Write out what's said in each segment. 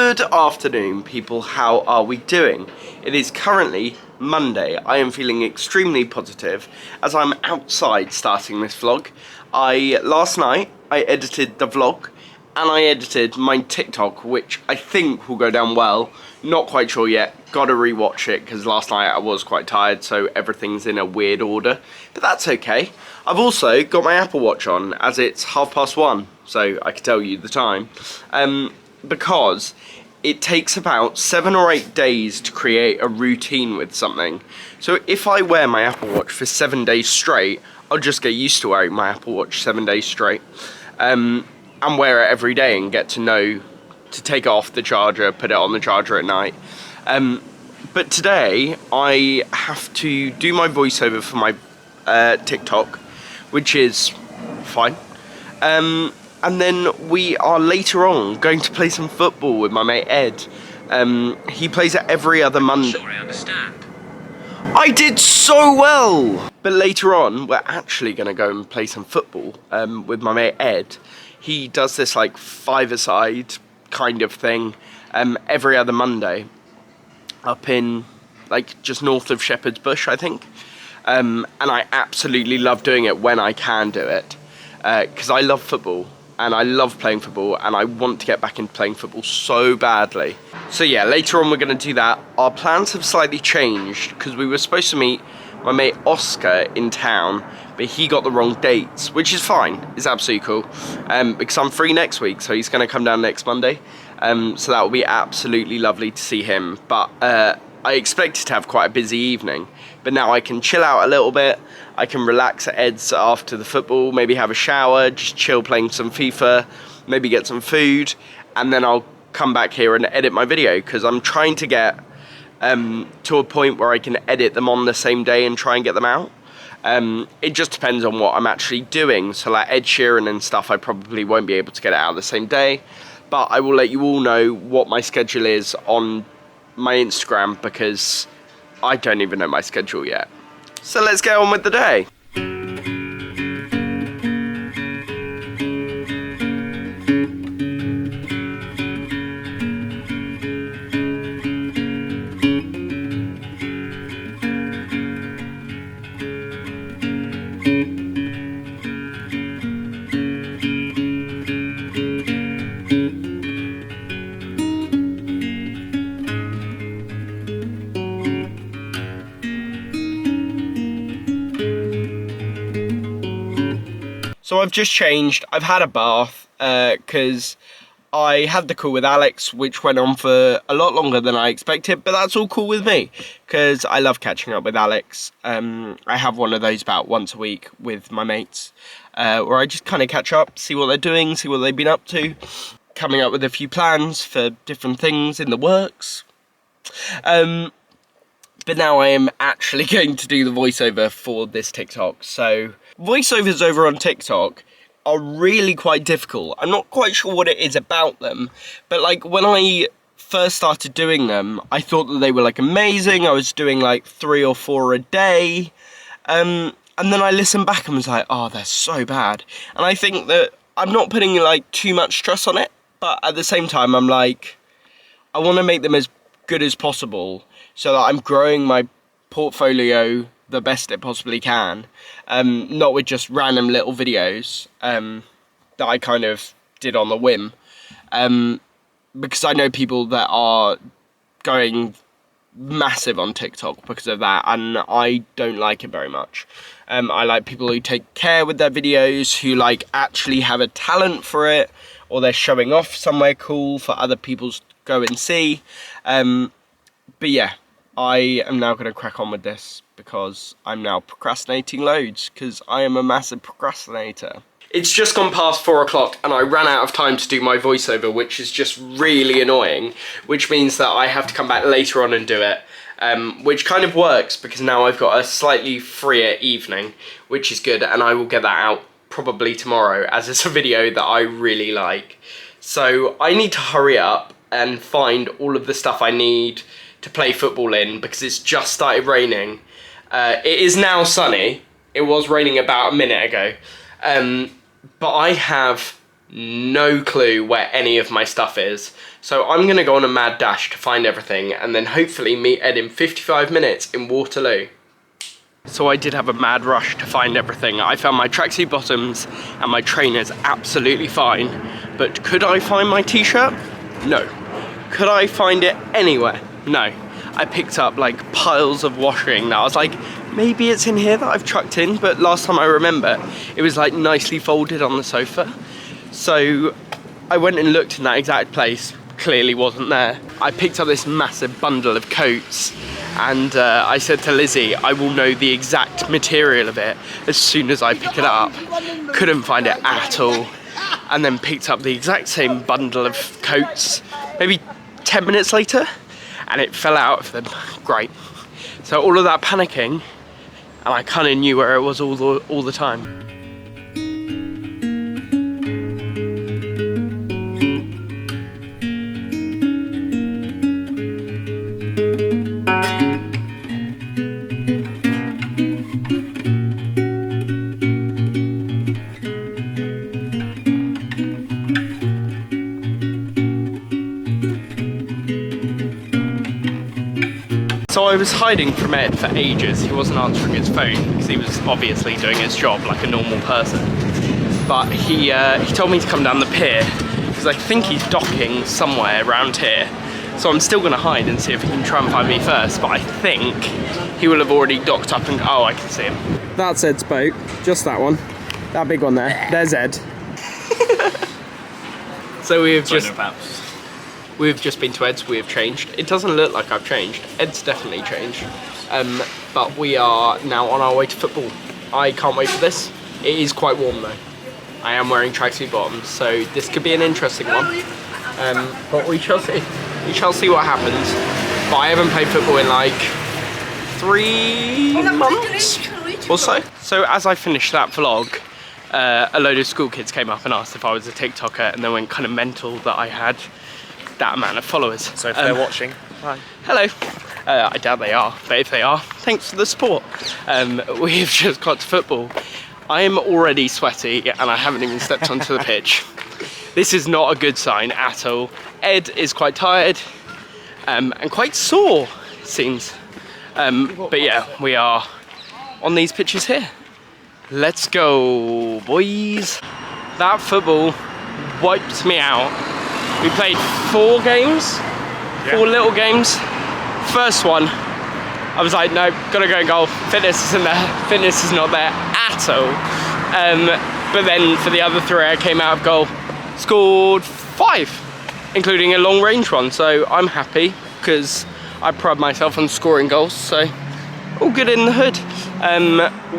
Good afternoon, people. How are we doing? It is currently Monday. I am feeling extremely positive as I'm outside starting this vlog. Last night I edited the vlog and I edited my TikTok, which I think will go down well. Not quite sure yet. Gotta rewatch it because last night I was quite tired, so everything's in a weird order. But that's okay. I've also got my Apple Watch on as it's 1:30, so I can tell you the time. Because it takes about 7 or 8 days to create a routine with something. So if I wear my Apple Watch for 7 days straight, I'll just get used to wearing my Apple Watch 7 days straight. And wear it every day and get to know to take it off the charger, put it on the charger at night. But today I have to do my voiceover for my TikTok, which is fine. And then we are later on going to play some football with my mate Ed. He plays it every other Monday. Sure, I understand. I did so well! But later on, we're actually going to go and play some football with my mate Ed. He does this like five-a-side kind of thing every other Monday up in like just north of Shepherd's Bush, I think. And I absolutely love doing it when I can do it because I love football. And I love playing football, and I want to get back into playing football so badly. So yeah, later on we're going to do that. Our plans have slightly changed, because we were supposed to meet my mate Oscar in town, but he got the wrong dates, which is fine. It's absolutely cool, because I'm free next week, so he's going to come down next Monday. So that will be absolutely lovely to see him. But I expected to have quite a busy evening, but now I can chill out a little bit. I can relax at Ed's after the football, maybe have a shower, just chill playing some FIFA, maybe get some food, and then I'll come back here and edit my video, because I'm trying to get to a point where I can edit them on the same day and try and get them out. It just depends on what I'm actually doing. So like Ed Sheeran and stuff, I probably won't be able to get it out the same day, but I will let you all know what my schedule is on my Instagram, because I don't even know my schedule yet. So let's get on with the day. So I've just changed, I've had a bath, because I had the call with Alex, which went on for a lot longer than I expected, but that's all cool with me, because I love catching up with Alex. I have one of those about once a week with my mates, where I just kind of catch up, see what they're doing, see what they've been up to, coming up with a few plans for different things in the works. But now I am actually going to do the voiceover for this TikTok. So voiceovers over on TikTok are really quite difficult. I'm not quite sure what it is about them, but like when I first started doing them, I thought that they were like amazing. I was doing like 3 or 4 a day. And then I listened back and was like, oh, they're so bad. And I think that I'm not putting like too much stress on it, but at the same time, I'm like, I want to make them as good as possible, so that I'm growing my portfolio the best it possibly can, not with just random little videos that I kind of did on the whim, because I know people that are going massive on TikTok because of that, and I don't like it very much. I like people who take care with their videos, who like actually have a talent for it, or they're showing off somewhere cool for other people to go and see. But yeah, I am now going to crack on with this, because I'm now procrastinating loads, because I am a massive procrastinator. It's just gone past 4 o'clock and I ran out of time to do my voiceover, which is just really annoying, which means that I have to come back later on and do it, which kind of works because now I've got a slightly freer evening, which is good, and I will get that out probably tomorrow, as it's a video that I really like. So I need to hurry up and find all of the stuff I need to play football in, because it's just started raining. It is now sunny. It was raining about a minute ago. But I have no clue where any of my stuff is. So I'm gonna go on a mad dash to find everything and then hopefully meet Ed in 55 minutes in Waterloo. So I did have a mad rush to find everything. I found my tracksuit bottoms and my trainers absolutely fine, but could I find my t-shirt? No. Could I find it anywhere? No. I picked up like piles of washing that I was like, maybe it's in here that I've chucked in, but last time I remember, it was like nicely folded on the sofa. So I went and looked in that exact place, clearly wasn't there. I picked up this massive bundle of coats and I said to Lizzie, I will know the exact material of it as soon as I pick it up. Couldn't find it at all. And then picked up the exact same bundle of coats, maybe 10 minutes later, and it fell out of them. Great. So all of that panicking, and I kind of knew where it was all the time. So I was hiding from Ed for ages. He wasn't answering his phone because he was obviously doing his job like a normal person. But he told me to come down the pier because I think he's docking somewhere around here. So I'm still gonna hide and see if he can try and find me first, but I think he will have already docked up and, oh, I can see him. That's Ed's boat, just that one. That big one there, there's Ed. So we've just been to Ed's, we have changed. It doesn't look like I've changed. Ed's definitely changed. But we are now on our way to football. I can't wait for this. It is quite warm though. I am wearing tracksuit bottoms, so this could be an interesting one. But we shall see. We shall see what happens. But I haven't played football in like 3 months or so. So as I finished that vlog, a load of school kids came up and asked if I was a TikToker, and they went kind of mental that I had that amount of followers. So if they're watching, hi. Hello. I doubt they are, but if they are, thanks for the support. We've just got to football. I am already sweaty and I haven't even stepped onto the pitch. This is not a good sign at all. Ed is quite tired and quite sore, it seems. But yeah, we are on these pitches here. Let's go, boys. That football wiped me out. We played 4 games, 4 little games. First one, I was like, no, gotta go goal. Fitness isn't there, fitness is not there at all. But then for the other 3, I came out of goal, scored 5, including a long range one. So I'm happy because I pride myself on scoring goals. So all good in the hood.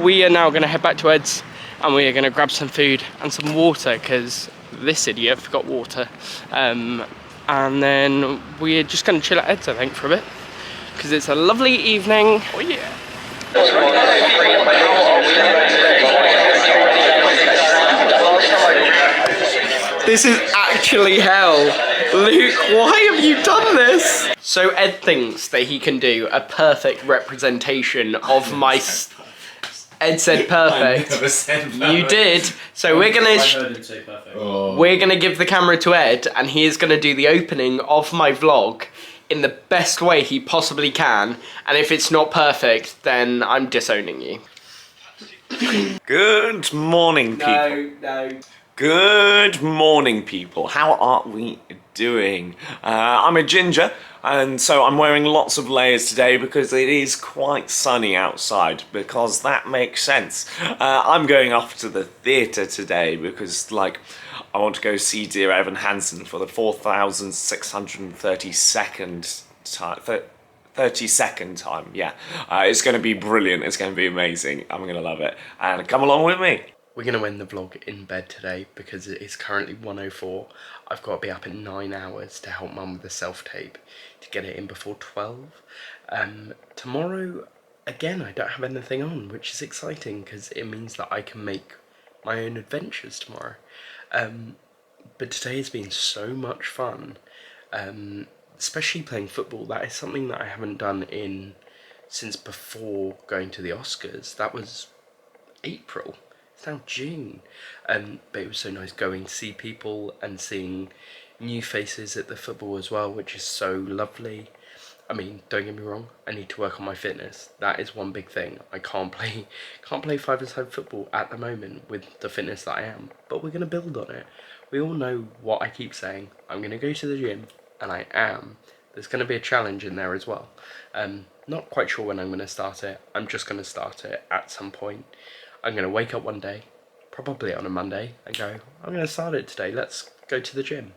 We are now gonna head back to Ed's and we are gonna grab some food and some water because this idiot forgot water. And then we're just gonna chill at Ed's, I think, for a bit because it's a lovely evening. Oh yeah. This is actually hell. Luke, why have you done this? So Ed thinks that he can do a perfect representation of my... Ed said perfect. I never said perfect. You did. So we're gonna... I heard him say perfect. We're gonna give the camera to Ed and he is gonna do the opening of my vlog in the best way he possibly can. And if it's not perfect, then I'm disowning you. Good morning, people. No. Good morning, people. How are we doing? I'm a ginger, and so I'm wearing lots of layers today because it is quite sunny outside, because that makes sense. I'm going off to the theatre today because, like, I want to go see Dear Evan Hansen for the 4,632nd time. 32nd time, yeah. It's going to be brilliant. It's going to be amazing. I'm going to love it. And come along with me. We're going to end the vlog in bed today because it is currently 1:04. I've got to be up in 9 hours to help Mum with the self-tape to get it in before 12. Tomorrow, again, I don't have anything on, which is exciting because it means that I can make my own adventures tomorrow. But today has been so much fun, especially playing football. That is something that I haven't done since before going to the Oscars. That was April. It's now June. But it was so nice going to see people and seeing new faces at the football as well, which is so lovely. I mean, don't get me wrong, I need to work on my fitness. That is one big thing. I can't play five-a-side football at the moment with the fitness that I am, but we're gonna build on it. We all know what I keep saying. I'm gonna go to the gym, and I am. There's gonna be a challenge in there as well. Not quite sure when I'm gonna start it. I'm just gonna start it at some point. I'm gonna wake up one day, probably on a Monday, and go, I'm gonna start it today. Let's go to the gym.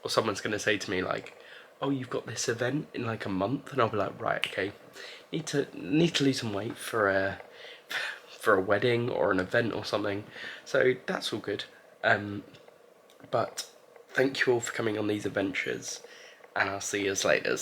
Or someone's gonna say to me like, oh, you've got this event in like a month, and I'll be like, right, okay, need to lose some weight for a wedding or an event or something. So that's all good. But thank you all for coming on these adventures, and I'll see you later.